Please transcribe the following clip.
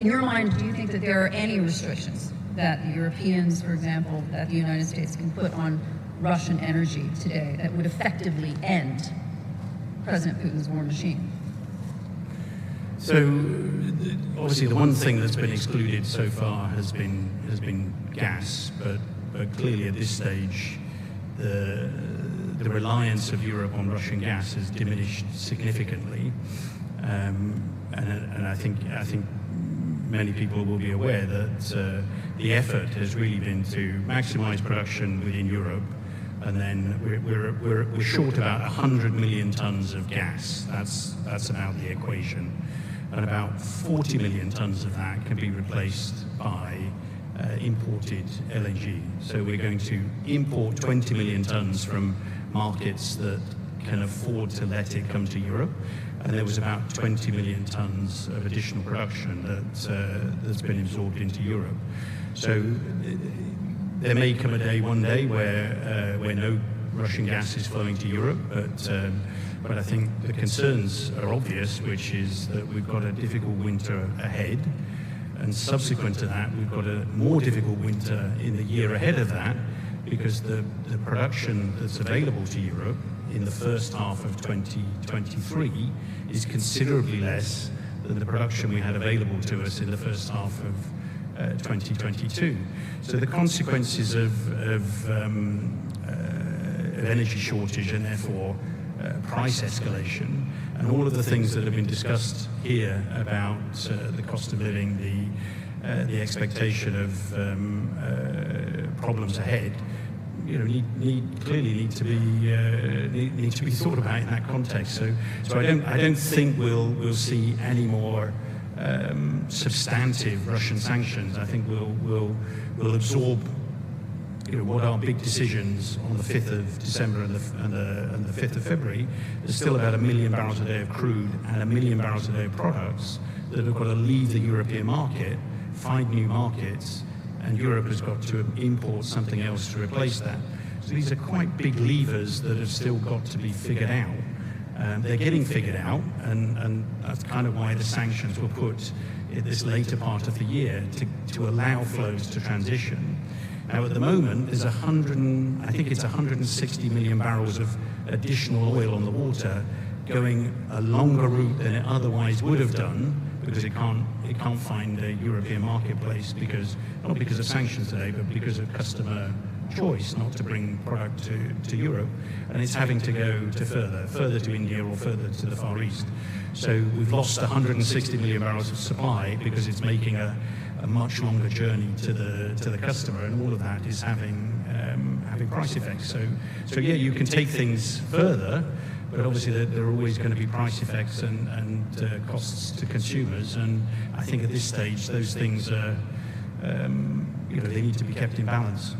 In your mind, do you think that there are any restrictions that the Europeans, for example, that the United States can put on Russian energy today that would effectively end President Putin's war machine? So, obviously, the one thing that's been excluded so far has been gas, but clearly at this stage, the reliance of Europe on Russian gas has diminished significantly, and I think many people will be aware that the effort has really been to maximize production within Europe, and then we're short about 100 million tons of gas. That's about the equation, and about 40 million tons of that can be replaced by imported LNG. So we're going to import 20 million tons from markets that can afford to let it come to Europe, and there was about 20 million tons of additional production that's been absorbed into Europe. So there may come a day, one day, where no Russian gas is flowing to Europe, but I think the concerns are obvious, which is that we've got a difficult winter ahead, and subsequent to that, we've got a more difficult winter in the year ahead of that, because the production that's available to Europe in the first half of 2023 is considerably less than the production we had available to us in the first half of 2022. So the consequences of energy shortage, and therefore price escalation, and all of the things that have been discussed here about the cost of living, the expectation of problems ahead, clearly need to be thought about in that context. So I don't think we'll see any more substantive Russian sanctions. I think we'll absorb what are big decisions on the 5th of December and the 5th of February. There's still about 1 million barrels a day of crude and 1 million barrels a day of products that have got to leave the European market, find new markets, and Europe has got to import something else to replace that. So these are quite big levers that have still got to be figured out. They're getting figured out, and that's kind of why the sanctions were put in this later part of the year, to allow flows to transition. Now, at the moment, there's 160 million barrels of additional oil on the water going a longer route than it otherwise would have done, because it can't find a European marketplace, not because of sanctions today, but because of customer choice not to bring product to Europe, and it's having to go to further to India or further to the Far East. So we've lost 160 million barrels of supply because it's making a much longer journey to the customer, and all of that is having price effects. So yeah, you can take things further, but obviously there are always going to be price effects and costs to consumers, and I think at this stage those things are they need to be kept in balance.